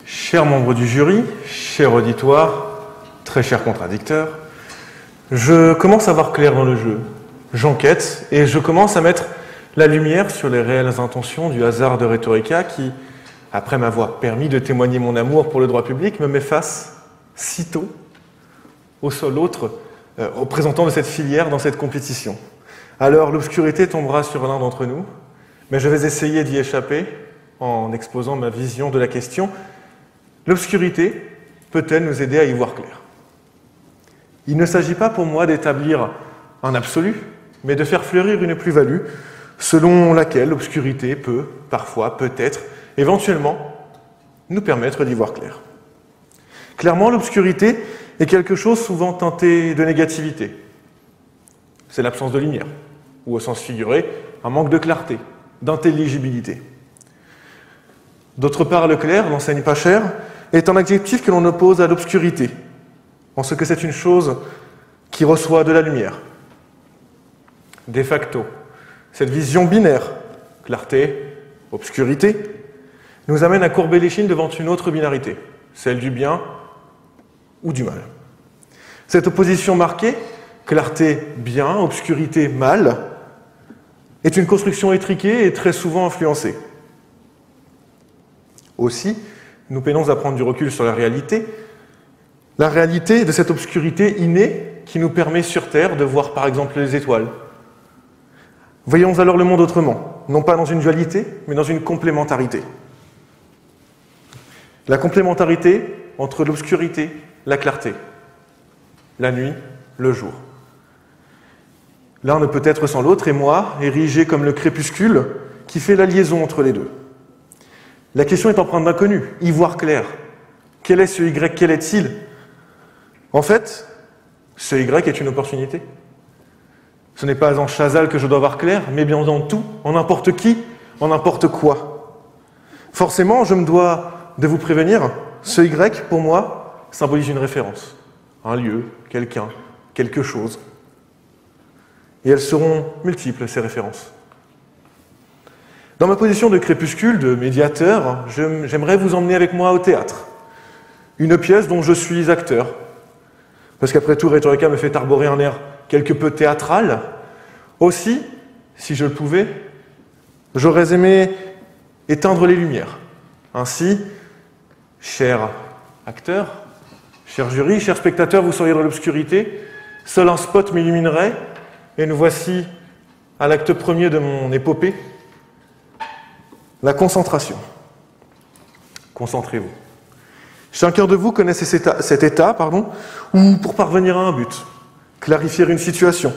Chers membres du jury, cher auditoire, très cher contradicteur, je commence à voir clair dans le jeu. J'enquête et je commence à mettre la lumière sur les réelles intentions du hasard de Rhetorica qui, après m'avoir permis de témoigner mon amour pour le droit public, me met face, sitôt, au seul autre représentant de cette filière dans cette compétition. Alors l'obscurité tombera sur l'un d'entre nous, mais je vais essayer d'y échapper en exposant ma vision de la question. L'obscurité peut-elle nous aider à y voir clair? Il ne s'agit pas pour moi d'établir un absolu, mais de faire fleurir une plus-value selon laquelle l'obscurité peut, parfois, peut-être, éventuellement, nous permettre d'y voir clair. Clairement, l'obscurité est quelque chose souvent teinté de négativité. C'est l'absence de lumière, ou au sens figuré, un manque de clarté, d'intelligibilité. D'autre part, le clair, l'enseigne pas cher, est un adjectif que l'on oppose à l'obscurité, en ce que c'est une chose qui reçoit de la lumière. De facto, cette vision binaire, clarté, obscurité, nous amène à courber l'échine devant une autre binarité, celle du bien ou du mal. Cette opposition marquée, clarté bien, obscurité mal, est une construction étriquée et très souvent influencée. Aussi, nous peinons à prendre du recul sur la réalité de cette obscurité innée qui nous permet sur Terre de voir par exemple les étoiles. Voyons alors le monde autrement, non pas dans une dualité, mais dans une complémentarité. La complémentarité entre l'obscurité, la clarté, la nuit, le jour. L'un ne peut être sans l'autre, et moi, érigé comme le crépuscule, qui fait la liaison entre les deux. La question est empreinte d'inconnu, y voir clair. Quel est ce Y, quel est-il? En fait, ce Y est une opportunité. Ce n'est pas en Chazal que je dois voir clair, mais bien dans tout, en n'importe qui, en n'importe quoi. Forcément, je me dois de vous prévenir, ce Y, pour moi, symbolise une référence, un lieu, quelqu'un, quelque chose. Et elles seront multiples, ces références. Dans ma position de crépuscule, de médiateur, j'aimerais vous emmener avec moi au théâtre. Une pièce dont je suis acteur. Parce qu'après tout, Rhetorica me fait arborer un air quelque peu théâtral. Aussi, si je le pouvais, j'aurais aimé éteindre les lumières. Ainsi, cher acteur, cher jury, chers spectateurs, vous seriez dans l'obscurité, seul un spot m'illuminerait, et nous voici à l'acte premier de mon épopée. La concentration. Concentrez-vous. Chacun de vous connaît cet état, où, pour parvenir à un but, clarifier une situation,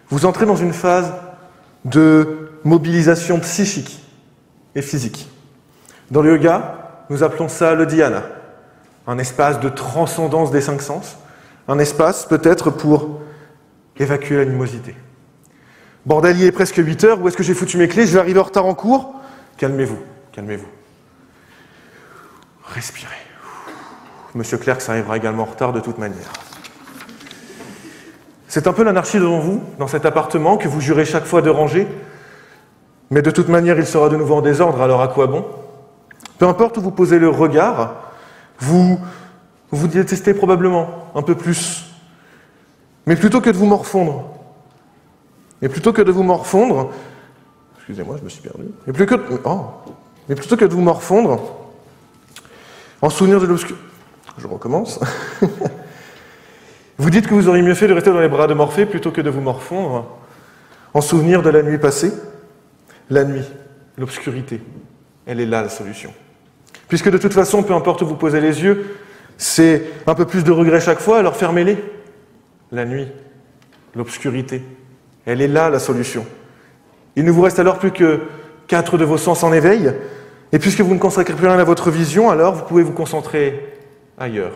vous entrez dans une phase de mobilisation psychique et physique. Dans le yoga, nous appelons ça le dhyana, un espace de transcendance des 5 sens, un espace peut-être pour évacuer l'animosité. Bordel, il est presque 8 heures, où est-ce que j'ai foutu mes clés? Je vais arriver en retard en cours. Calmez-vous, calmez-vous. Respirez. Monsieur Clerc, ça arrivera également en retard de toute manière. C'est un peu l'anarchie devant vous, dans cet appartement que vous jurez chaque fois de ranger, mais de toute manière, il sera de nouveau en désordre, alors à quoi bon? Peu importe où vous posez le regard, vous détestez probablement un peu plus. Mais plutôt que de vous morfondre, excusez-moi, je me suis perdu. Mais plutôt que de vous morfondre, en souvenir de l'obscurité. Je recommence. Vous dites que vous auriez mieux fait de rester dans les bras de Morphée plutôt que de vous morfondre, en souvenir de la nuit passée. La nuit, l'obscurité, elle est là la solution. Puisque de toute façon, peu importe où vous posez les yeux, c'est un peu plus de regret chaque fois, alors fermez-les. La nuit, l'obscurité, elle est là la solution. Il ne vous reste alors plus que 4 de vos sens en éveil, et puisque vous ne consacrez plus rien à votre vision, alors vous pouvez vous concentrer ailleurs.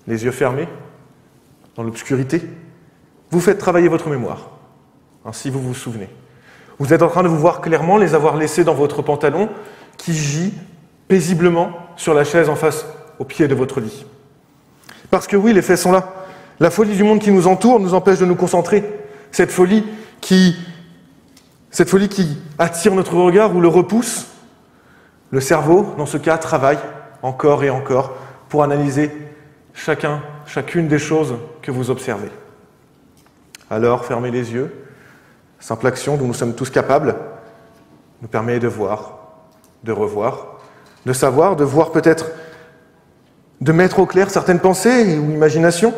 Les yeux fermés, dans l'obscurité, vous faites travailler votre mémoire. Ainsi vous vous souvenez. Vous êtes en train de vous voir clairement les avoir laissés dans votre pantalon qui gît paisiblement sur la chaise en face au pied de votre lit. Parce que oui, les faits sont là. La folie du monde qui nous entoure nous empêche de nous concentrer. Cette folie qui attire notre regard ou le repousse, le cerveau, dans ce cas, travaille encore et encore pour analyser chacune des choses que vous observez. Alors, fermez les yeux. Simple action dont nous sommes tous capables nous permet de voir, de revoir, de savoir, de voir peut-être, de mettre au clair certaines pensées ou imaginations,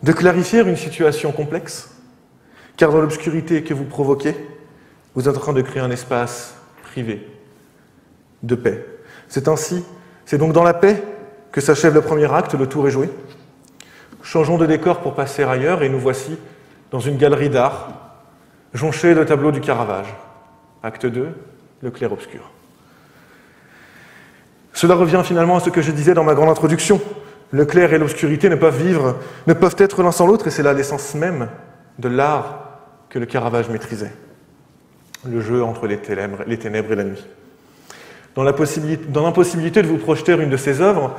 de clarifier une situation complexe. Car dans l'obscurité que vous provoquez, vous êtes en train de créer un espace privé, de paix. C'est donc dans la paix que s'achève le premier acte, le tour est joué. Changeons de décor pour passer ailleurs et nous voici dans une galerie d'art, jonchée de tableaux du Caravage. Acte 2, le clair-obscur. Cela revient finalement à ce que je disais dans ma grande introduction. Le clair et l'obscurité ne peuvent être l'un sans l'autre, et c'est là l'essence même de l'art que le Caravage maîtrisait. Le jeu entre les ténèbres et la nuit. Dans l'impossibilité de vous projeter une de ses œuvres,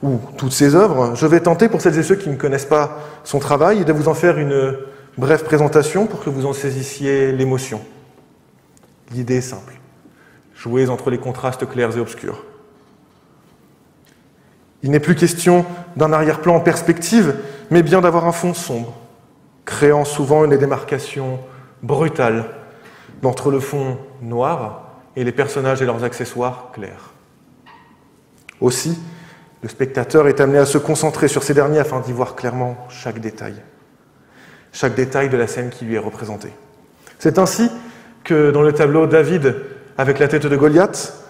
ou toutes ses œuvres, je vais tenter, pour celles et ceux qui ne connaissent pas son travail, de vous en faire une brève présentation pour que vous en saisissiez l'émotion. L'idée est simple. Jouez entre les contrastes clairs et obscurs. Il n'est plus question d'un arrière-plan en perspective, mais bien d'avoir un fond sombre, créant souvent une démarcation brutale entre le fond noir et les personnages et leurs accessoires clairs. Aussi, le spectateur est amené à se concentrer sur ces derniers afin d'y voir clairement chaque détail de la scène qui lui est représentée. C'est ainsi que dans le tableau David avec la tête de Goliath,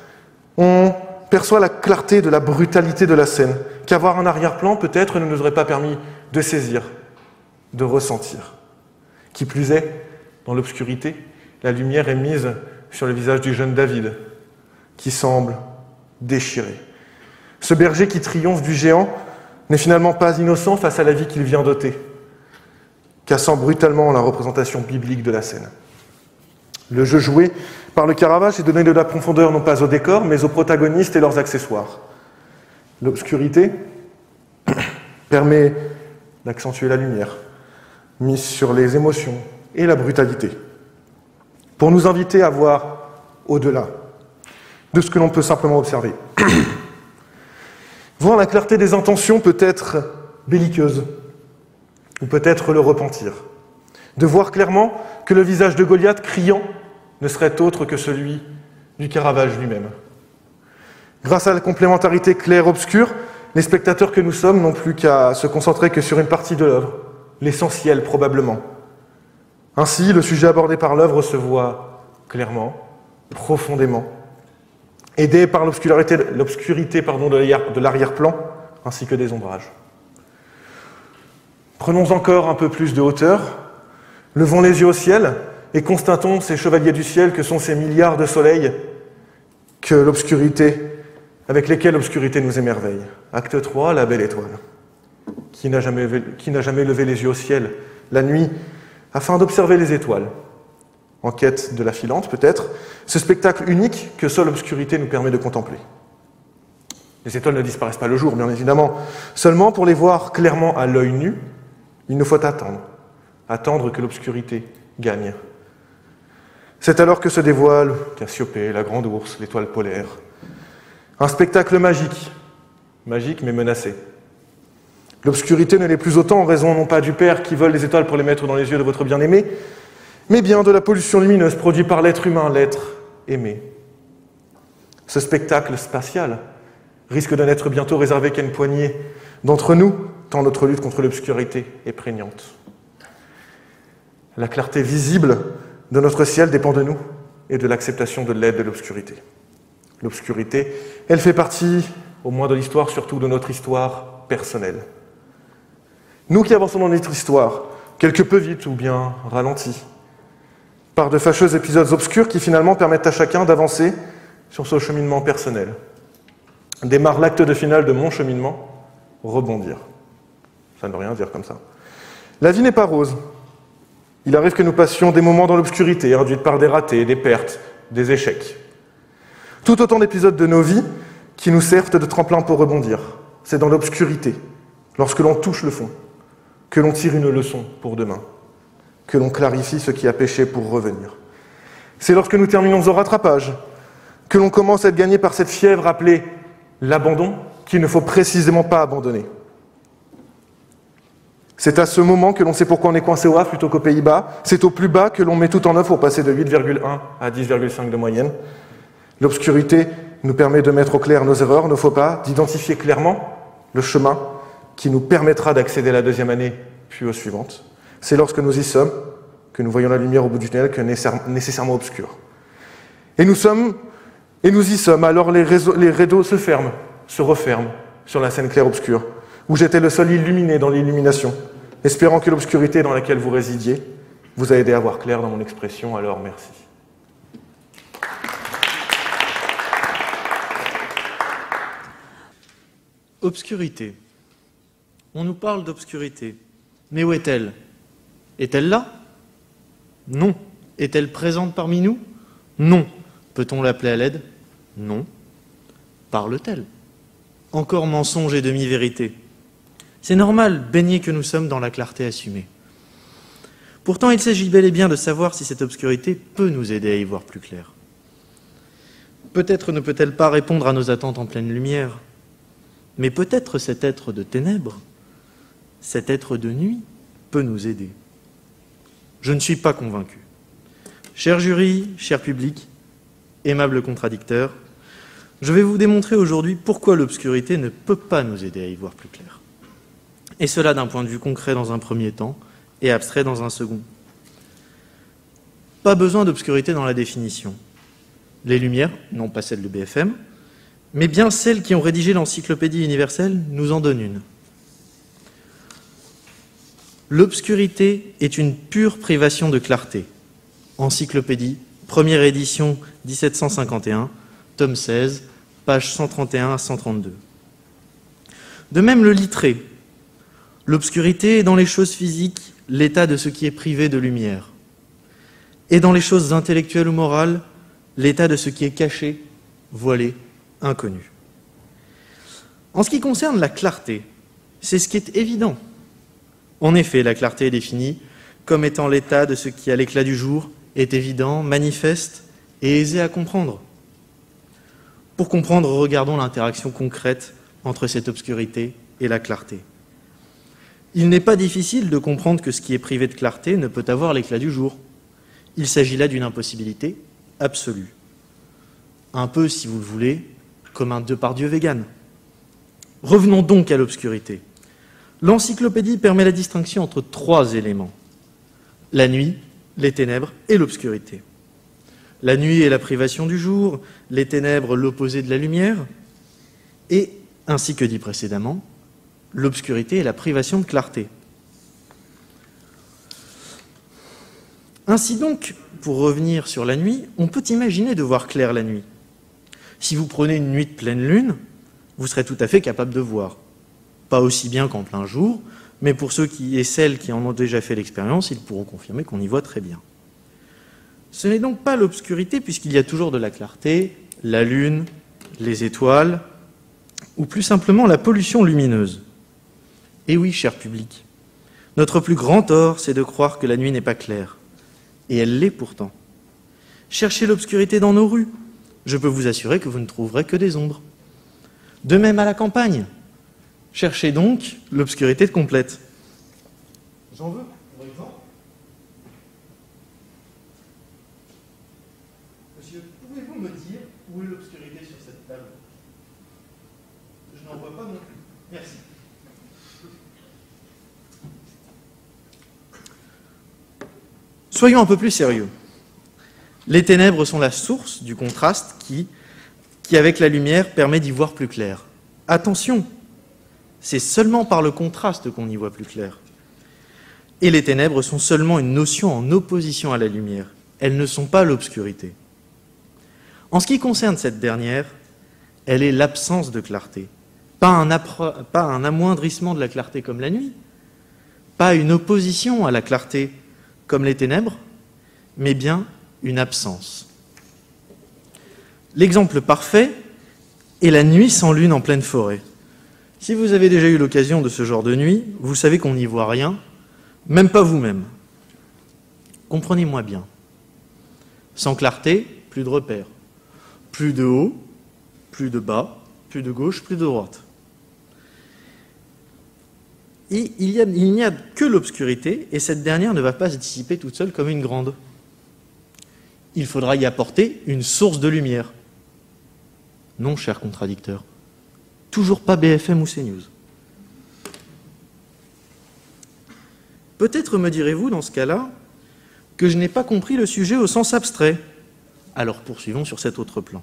on perçoit la clarté de la brutalité de la scène, qu'avoir un arrière-plan peut-être ne nous aurait pas permis de saisir, de ressentir. Qui plus est, dans l'obscurité, la lumière est mise sur le visage du jeune David, qui semble déchiré. Ce berger qui triomphe du géant n'est finalement pas innocent face à la vie qu'il vient d'ôter, cassant brutalement la représentation biblique de la scène. Le jeu joué par le Caravage est de donner de la profondeur non pas au décor, mais aux protagonistes et leurs accessoires. L'obscurité permet d'accentuer la lumière, mise sur les émotions et la brutalité, pour nous inviter à voir au-delà de ce que l'on peut simplement observer. Voir la clarté des intentions peut être belliqueuse, ou peut-être le repentir. De voir clairement que le visage de Goliath criant ne serait autre que celui du Caravage lui-même. Grâce à la complémentarité clair-obscur, les spectateurs que nous sommes n'ont plus qu'à se concentrer que sur une partie de l'œuvre, l'essentiel probablement. Ainsi, le sujet abordé par l'œuvre se voit clairement, profondément, aidé par l'obscurité de l'arrière-plan, ainsi que des ombrages. Prenons encore un peu plus de hauteur, levons les yeux au ciel et constatons ces chevaliers du ciel que sont ces milliards de soleils avec lesquels l'obscurité nous émerveille. Acte 3, la belle étoile. Qui n'a jamais levé les yeux au ciel la nuit afin d'observer les étoiles? En quête de la filante, peut-être, ce spectacle unique que seule l'obscurité nous permet de contempler. Les étoiles ne disparaissent pas le jour, bien évidemment. Seulement, pour les voir clairement à l'œil nu, il nous faut attendre que l'obscurité gagne. C'est alors que se dévoile Cassiopée, la grande ours, l'étoile polaire. Un spectacle magique mais menacé. L'obscurité ne l'est plus autant en raison non pas du Père qui vole les étoiles pour les mettre dans les yeux de votre bien-aimé, mais bien de la pollution lumineuse produite par l'être humain, l'être aimé. Ce spectacle spatial risque de n'être bientôt réservé qu'à une poignée d'entre nous, tant notre lutte contre l'obscurité est prégnante. La clarté visible de notre ciel dépend de nous et de l'acceptation de l'aide de l'obscurité. L'obscurité, elle fait partie, au moins de l'histoire, surtout de notre histoire personnelle. Nous qui avançons dans notre histoire, quelque peu vite ou bien ralenti, par de fâcheux épisodes obscurs qui finalement permettent à chacun d'avancer sur son cheminement personnel. Démarre l'acte de finale de mon cheminement, rebondir. Ça ne veut rien dire comme ça. La vie n'est pas rose. Il arrive que nous passions des moments dans l'obscurité, réduits par des ratés, des pertes, des échecs. Tout autant d'épisodes de nos vies qui nous servent de tremplin pour rebondir. C'est dans l'obscurité, lorsque l'on touche le fond, que l'on tire une leçon pour demain, que l'on clarifie ce qui a péché pour revenir. C'est lorsque nous terminons au rattrapage, que l'on commence à être gagné par cette fièvre appelée l'abandon, qu'il ne faut précisément pas abandonner. C'est à ce moment que l'on sait pourquoi on est coincé au Havre plutôt qu'aux Pays-Bas. C'est au plus bas que l'on met tout en œuvre pour passer de 8,1 à 10,5 de moyenne. L'obscurité nous permet de mettre au clair nos erreurs, nos faux pas, d'identifier clairement le chemin qui nous permettra d'accéder à la deuxième année, puis aux suivantes. C'est lorsque nous y sommes que nous voyons la lumière au bout du tunnel, que nécessairement obscure. Et nous y sommes, alors les rideaux se ferment, se referment sur la scène claire-obscure, où j'étais le seul illuminé dans l'illumination, espérant que l'obscurité dans laquelle vous résidiez vous a aidé à voir clair dans mon expression, alors merci. Obscurité. On nous parle d'obscurité. Mais où est-elle? Est-elle là? Non. Est-elle présente parmi nous? Non. Peut-on l'appeler à l'aide? Non. Parle-t-elle? Encore mensonge et demi-vérité. C'est normal, baignés que nous sommes dans la clarté assumée. Pourtant, il s'agit bel et bien de savoir si cette obscurité peut nous aider à y voir plus clair. Peut-être ne peut-elle pas répondre à nos attentes en pleine lumière, mais peut-être cet être de ténèbres, cet être de nuit, peut nous aider. Je ne suis pas convaincu. Cher jury, cher public, aimable contradicteur, je vais vous démontrer aujourd'hui pourquoi l'obscurité ne peut pas nous aider à y voir plus clair. Et cela d'un point de vue concret dans un premier temps et abstrait dans un second. Pas besoin d'obscurité dans la définition. Les Lumières, non pas celles de BFM, mais bien celles qui ont rédigé l'Encyclopédie universelle, nous en donnent une. L'obscurité est une pure privation de clarté. Encyclopédie, première édition 1751, tome 16, pages 131 à 132. De même le littré. L'obscurité est dans les choses physiques l'état de ce qui est privé de lumière. Et dans les choses intellectuelles ou morales, l'état de ce qui est caché, voilé, inconnu. En ce qui concerne la clarté, c'est ce qui est évident. En effet, la clarté est définie comme étant l'état de ce qui, à l'éclat du jour, est évident, manifeste et aisé à comprendre. Pour comprendre, regardons l'interaction concrète entre cette obscurité et la clarté. Il n'est pas difficile de comprendre que ce qui est privé de clarté ne peut avoir l'éclat du jour. Il s'agit là d'une impossibilité absolue. Un peu, si vous le voulez, comme un Depardieu vegan. Revenons donc à l'obscurité. L'encyclopédie permet la distinction entre trois éléments. La nuit, les ténèbres et l'obscurité. La nuit est la privation du jour, les ténèbres l'opposé de la lumière, et, ainsi que dit précédemment, l'obscurité est la privation de clarté. Ainsi donc, pour revenir sur la nuit, on peut imaginer de voir clair la nuit. Si vous prenez une nuit de pleine lune, vous serez tout à fait capable de voir. Pas aussi bien qu'en plein jour, mais pour ceux et celles qui en ont déjà fait l'expérience, ils pourront confirmer qu'on y voit très bien. Ce n'est donc pas l'obscurité, puisqu'il y a toujours de la clarté, la lune, les étoiles, ou plus simplement la pollution lumineuse. Et oui, cher public, notre plus grand tort, c'est de croire que la nuit n'est pas claire. Et elle l'est pourtant. Cherchez l'obscurité dans nos rues. Je peux vous assurer que vous ne trouverez que des ombres. De même à la campagne. Cherchez donc l'obscurité complète. J'en veux, pour exemple. Monsieur, pouvez-vous me dire où est l'obscurité sur cette table? Je n'en vois pas non plus. Merci. Soyons un peu plus sérieux. Les ténèbres sont la source du contraste qui avec la lumière, permet d'y voir plus clair. Attention, c'est seulement par le contraste qu'on y voit plus clair. Et les ténèbres sont seulement une notion en opposition à la lumière. Elles ne sont pas l'obscurité. En ce qui concerne cette dernière, elle est l'absence de clarté. Pas un amoindrissement de la clarté comme la nuit, pas une opposition à la clarté comme les ténèbres, mais bien une absence. L'exemple parfait est la nuit sans lune en pleine forêt. Si vous avez déjà eu l'occasion de ce genre de nuit, vous savez qu'on n'y voit rien, même pas vous-même. Comprenez-moi bien. Sans clarté, plus de repères. Plus de haut, plus de bas, plus de gauche, plus de droite. Et il n'y a que l'obscurité, et cette dernière ne va pas se dissiper toute seule comme une grande. Il faudra y apporter une source de lumière. Non, cher contradicteur. Toujours pas BFM ou CNews. Peut-être me direz-vous dans ce cas-là que je n'ai pas compris le sujet au sens abstrait. Alors poursuivons sur cet autre plan.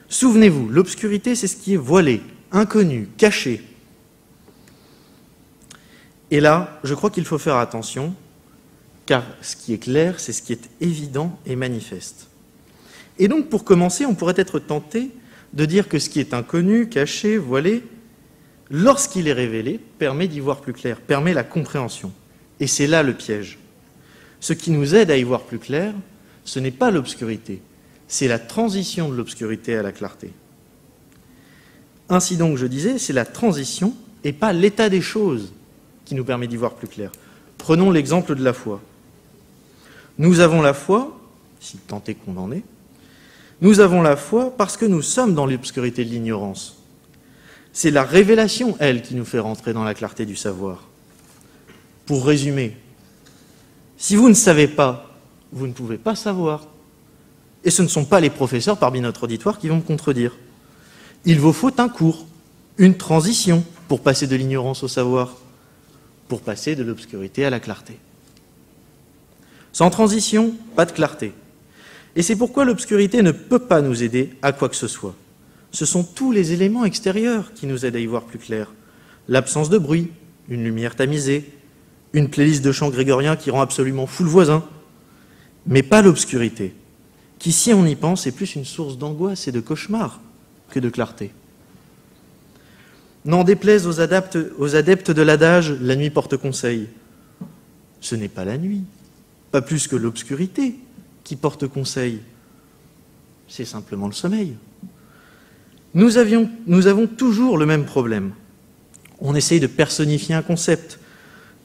Souvenez-vous, l'obscurité, c'est ce qui est voilé, inconnu, caché. Et là, je crois qu'il faut faire attention, car ce qui est clair, c'est ce qui est évident et manifeste. Et donc, pour commencer, on pourrait être tenté de dire que ce qui est inconnu, caché, voilé, lorsqu'il est révélé, permet d'y voir plus clair, permet la compréhension. Et c'est là le piège. Ce qui nous aide à y voir plus clair, ce n'est pas l'obscurité, c'est la transition de l'obscurité à la clarté. Ainsi donc, je disais, c'est la transition et pas l'état des choses qui nous permet d'y voir plus clair. Prenons l'exemple de la foi. Nous avons la foi, si tant est qu'on en est, nous avons la foi parce que nous sommes dans l'obscurité de l'ignorance. C'est la révélation, elle, qui nous fait rentrer dans la clarté du savoir. Pour résumer, si vous ne savez pas, vous ne pouvez pas savoir. Et ce ne sont pas les professeurs parmi notre auditoire qui vont me contredire. Il vous faut un cours, une transition pour passer de l'ignorance au savoir, pour passer de l'obscurité à la clarté. Sans transition, pas de clarté. Et c'est pourquoi l'obscurité ne peut pas nous aider à quoi que ce soit. Ce sont tous les éléments extérieurs qui nous aident à y voir plus clair. L'absence de bruit, une lumière tamisée, une playlist de chants grégoriens qui rend absolument fou le voisin, mais pas l'obscurité, qui, si on y pense, est plus une source d'angoisse et de cauchemar que de clarté. N'en déplaise aux adeptes de l'adage « la nuit porte conseil ». Ce n'est pas la nuit, pas plus que l'obscurité qui porte conseil. C'est simplement le sommeil. Nous avons toujours le même problème. On essaye de personnifier un concept,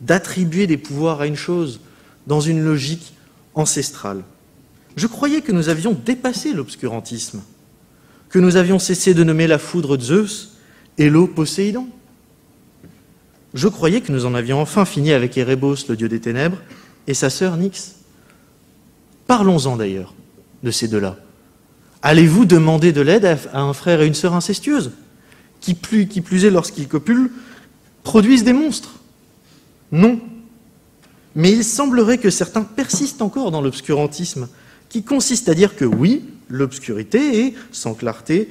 d'attribuer des pouvoirs à une chose dans une logique ancestrale. Je croyais que nous avions dépassé l'obscurantisme, que nous avions cessé de nommer la foudre Zeus et l'eau Poséidon. Je croyais que nous en avions enfin fini avec Erebos, le dieu des ténèbres, et sa sœur Nyx. Parlons-en d'ailleurs de ces deux-là. Allez-vous demander de l'aide à un frère et une sœur incestueuse, qui plus est lorsqu'ils copulent, produisent des monstres? Non. Mais il semblerait que certains persistent encore dans l'obscurantisme, qui consiste à dire que oui, l'obscurité est sans clarté,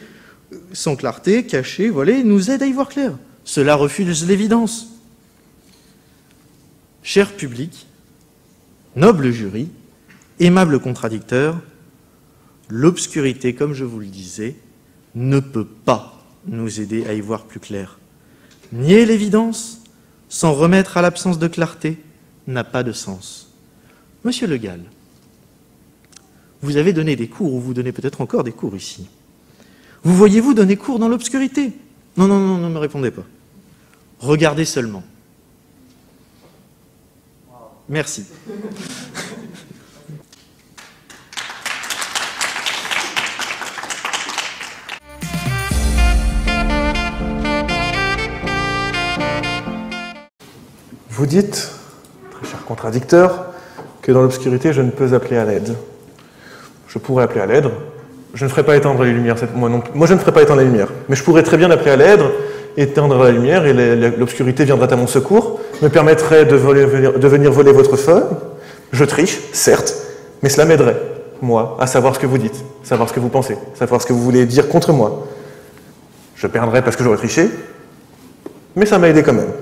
cachée, voilée, nous aide à y voir clair. Cela refuse l'évidence. Cher public, noble jury, aimable contradicteur, l'obscurité, comme je vous le disais, ne peut pas nous aider à y voir plus clair. Nier l'évidence sans remettre à l'absence de clarté n'a pas de sens. Monsieur Le Gall, vous avez donné des cours, ou vous donnez peut-être encore des cours ici. Vous voyez-vous donner cours dans l'obscurité? Non, non, non, ne me répondez pas. Regardez seulement. Merci. Vous dites, très cher contradicteur, que dans l'obscurité, je ne peux appeler à l'aide. Je pourrais appeler à l'aide. Je ne ferai pas éteindre les lumières. Moi, je ne ferai pas éteindre les lumières. Mais je pourrais très bien appeler à l'aide, éteindre la lumière, et l'obscurité viendrait à mon secours, me permettrait de venir voler votre feuille. Je triche, certes, mais cela m'aiderait, moi, à savoir ce que vous dites, savoir ce que vous pensez, savoir ce que vous voulez dire contre moi. Je perdrais parce que j'aurais triché, mais ça m'a aidé quand même.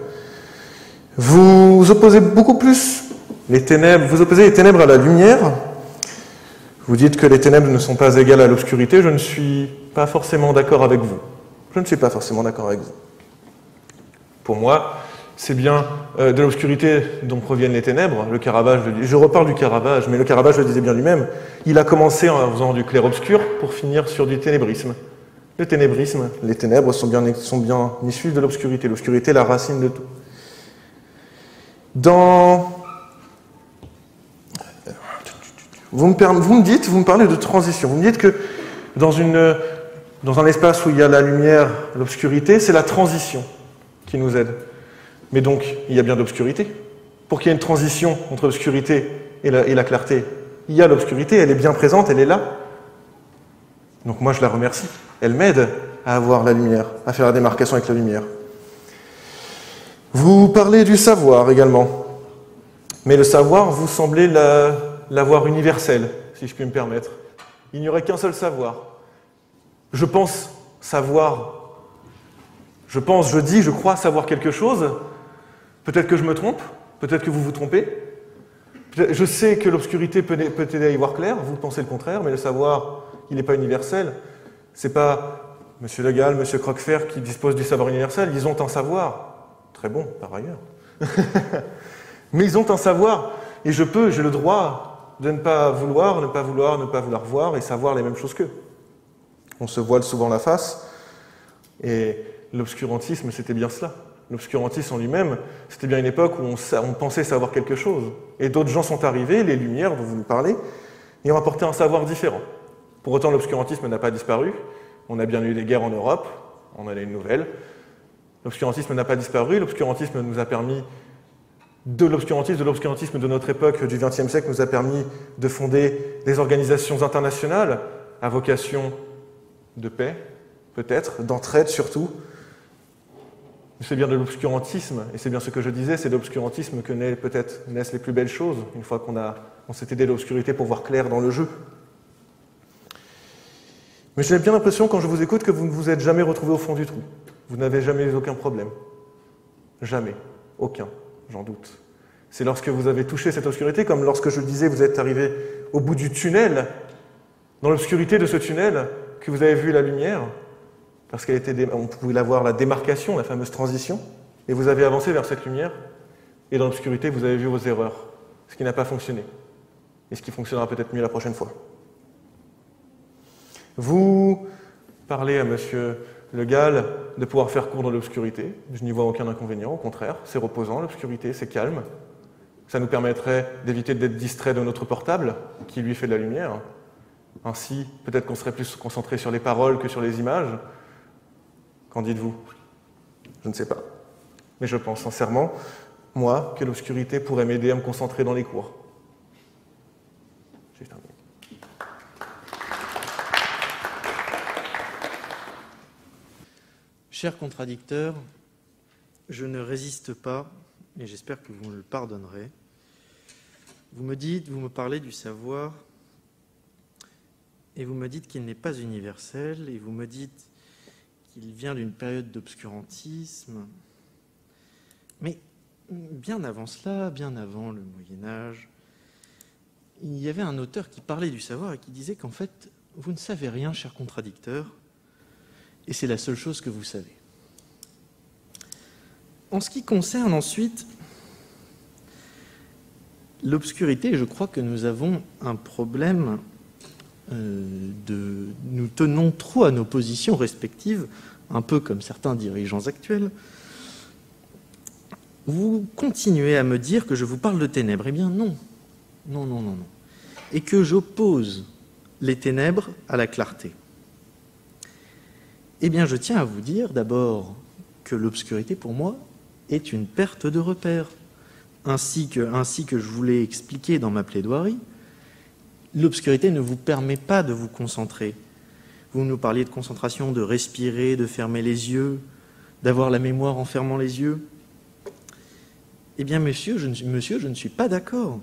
Vous opposez beaucoup plus les ténèbres, vous opposez les ténèbres à la lumière. Vous dites que les ténèbres ne sont pas égales à l'obscurité. Je ne suis pas forcément d'accord avec vous. Je ne suis pas forcément d'accord avec vous. Pour moi, c'est bien de l'obscurité dont proviennent les ténèbres. Le Caravage, je reparle du Caravage, mais le Caravage le disait bien lui-même. Il a commencé en faisant du clair-obscur pour finir sur du ténébrisme. Le ténébrisme, les ténèbres sont bien issues de l'obscurité. L'obscurité est la racine de tout. Vous me parlez de transition. Vous me dites que dans un espace où il y a la lumière, l'obscurité, c'est la transition qui nous aide. Mais donc, il y a bien de l'obscurité. Pour qu'il y ait une transition entre l'obscurité et la clarté, il y a l'obscurité, elle est bien présente, elle est là. Donc moi, je la remercie. Elle m'aide à avoir la lumière, à faire la démarcation avec la lumière. Vous parlez du savoir également. Mais le savoir, vous semblez l'avoir universel, si je puis me permettre. Il n'y aurait qu'un seul savoir. Je pense savoir, je crois savoir quelque chose. Peut-être que je me trompe, peut-être que vous vous trompez. Je sais que l'obscurité peut aider à y voir clair, vous pensez le contraire, mais le savoir, il n'est pas universel. C'est pas M. Le Gall, M. Croquefer qui disposent du savoir universel, ils ont un savoir. Très bon, par ailleurs. Mais ils ont un savoir, et j'ai le droit de ne pas vouloir voir et savoir les mêmes choses qu'eux. On se voile souvent la face, et l'obscurantisme, c'était bien cela. L'obscurantisme en lui-même, c'était bien une époque où on pensait savoir quelque chose. Et d'autres gens sont arrivés, les Lumières dont vous nous parlez, et ont apporté un savoir différent. Pour autant, l'obscurantisme n'a pas disparu. On a bien eu des guerres en Europe, on en a une nouvelle. L'obscurantisme n'a pas disparu, l'obscurantisme nous a permis de l'obscurantisme de notre époque, du XXe siècle, nous a permis de fonder des organisations internationales à vocation de paix, peut-être, d'entraide surtout. C'est bien de l'obscurantisme, et c'est bien ce que je disais, c'est de l'obscurantisme que naissent les plus belles choses, une fois qu'on s'est aidé de l'obscurité pour voir clair dans le jeu. Mais j'ai bien l'impression, quand je vous écoute, que vous ne vous êtes jamais retrouvé au fond du trou. Vous n'avez jamais eu aucun problème. Jamais. Aucun. J'en doute. C'est lorsque vous avez touché cette obscurité, comme lorsque je le disais, vous êtes arrivé au bout du tunnel, dans l'obscurité de ce tunnel, que vous avez vu la lumière, parce on pouvait la voir, la démarcation, la fameuse transition, et vous avez avancé vers cette lumière, et dans l'obscurité, vous avez vu vos erreurs, ce qui n'a pas fonctionné, et ce qui fonctionnera peut-être mieux la prochaine fois. Vous parlez à M. Le Gall de pouvoir faire court dans l'obscurité. Je n'y vois aucun inconvénient, au contraire, c'est reposant, l'obscurité, c'est calme. Ça nous permettrait d'éviter d'être distrait de notre portable, qui lui fait de la lumière. Ainsi, peut-être qu'on serait plus concentré sur les paroles que sur les images. Qu'en dites-vous? Je ne sais pas. Mais je pense sincèrement, moi, que l'obscurité pourrait m'aider à me concentrer dans les cours. J'ai terminé. Chers contradicteurs, je ne résiste pas, et j'espère que vous me le pardonnerez. Vous me parlez du savoir, et vous me dites qu'il n'est pas universel, et vous me dites qu'il vient d'une période d'obscurantisme. Mais bien avant cela, bien avant le Moyen-Âge, il y avait un auteur qui parlait du savoir et qui disait qu'en fait, vous ne savez rien, chers contradicteurs, et c'est la seule chose que vous savez. En ce qui concerne ensuite l'obscurité, je crois que nous avons un problème nous tenons trop à nos positions respectives, un peu comme certains dirigeants actuels. Vous continuez à me dire que je vous parle de ténèbres. Eh bien non, non, non, non, non. Et que j'oppose les ténèbres à la clarté. Eh bien, je tiens à vous dire d'abord que l'obscurité, pour moi, est une perte de repère. Ainsi que je vous l'ai expliqué dans ma plaidoirie, l'obscurité ne vous permet pas de vous concentrer. Vous nous parliez de concentration, de respirer, de fermer les yeux, d'avoir la mémoire en fermant les yeux. Eh bien, monsieur, je ne suis pas d'accord.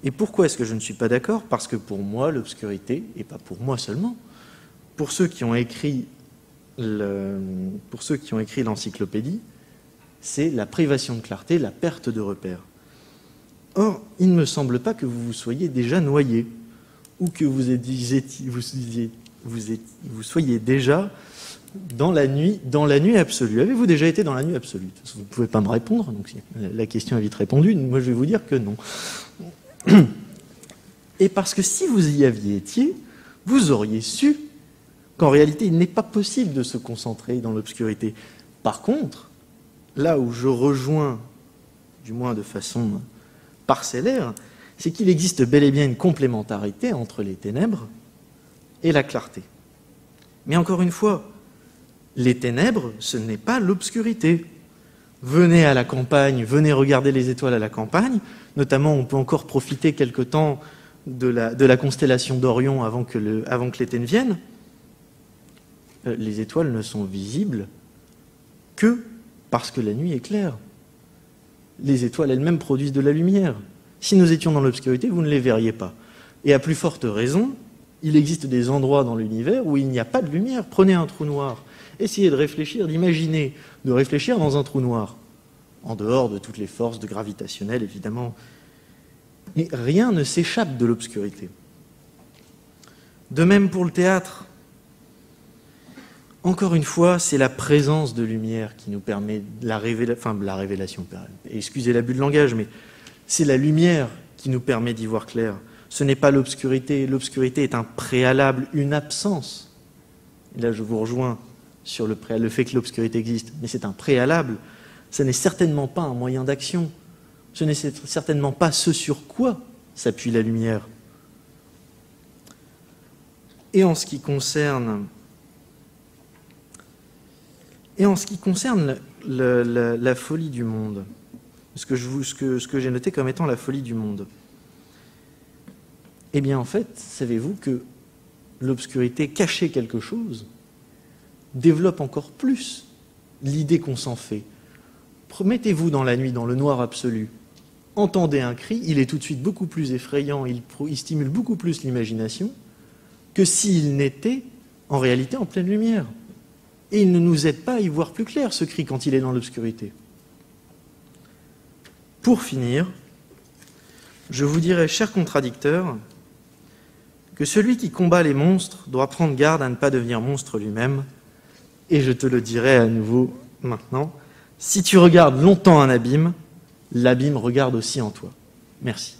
Et pourquoi est-ce que je ne suis pas d'accord? Parce que pour moi, l'obscurité, et pas pour moi seulement, pour ceux qui ont écrit l'encyclopédie, c'est la privation de clarté, la perte de repère. Or, il ne me semble pas que vous soyez déjà noyé, ou que vous soyez déjà dans la nuit absolue. Avez-vous déjà été dans la nuit absolue? Vous ne pouvez pas me répondre, donc la question est vite répondue. Moi, je vais vous dire que non. Et parce que si vous y aviez été, vous auriez su qu'en réalité, il n'est pas possible de se concentrer dans l'obscurité. Par contre, là où je rejoins, du moins de façon parcellaire, c'est qu'il existe bel et bien une complémentarité entre les ténèbres et la clarté. Mais encore une fois, les ténèbres, ce n'est pas l'obscurité. Venez à la campagne, venez regarder les étoiles à la campagne. Notamment, on peut encore profiter quelque temps de la constellation d'Orion avant que l'été ne vienne. Les étoiles ne sont visibles que parce que la nuit est claire. Les étoiles elles-mêmes produisent de la lumière. Si nous étions dans l'obscurité, vous ne les verriez pas. Et à plus forte raison, il existe des endroits dans l'univers où il n'y a pas de lumière. Prenez un trou noir. Essayez de réfléchir, d'imaginer, de réfléchir dans un trou noir, en dehors de toutes les forces gravitationnelles, évidemment. Mais rien ne s'échappe de l'obscurité. De même pour le théâtre. Encore une fois, c'est la présence de lumière qui nous permet la révélation. Excusez l'abus de langage, mais c'est la lumière qui nous permet d'y voir clair. Ce n'est pas l'obscurité. L'obscurité est un préalable, une absence. Et là, je vous rejoins sur le fait que l'obscurité existe, mais c'est un préalable. Ce n'est certainement pas un moyen d'action. Ce n'est certainement pas ce sur quoi s'appuie la lumière. Et en ce qui concerne la folie du monde, ce que j'ai noté comme étant la folie du monde, eh bien en fait, savez-vous que l'obscurité cachait quelque chose développe encore plus l'idée qu'on s'en fait. Mettez-vous dans la nuit, dans le noir absolu, entendez un cri, il est tout de suite beaucoup plus effrayant, il stimule beaucoup plus l'imagination que s'il n'était en réalité en pleine lumière. Et il ne nous aide pas à y voir plus clair, ce cri, quand il est dans l'obscurité. Pour finir, je vous dirai, chers contradicteurs, que celui qui combat les monstres doit prendre garde à ne pas devenir monstre lui-même. Et je te le dirai à nouveau maintenant. Si tu regardes longtemps un abîme, l'abîme regarde aussi en toi. Merci.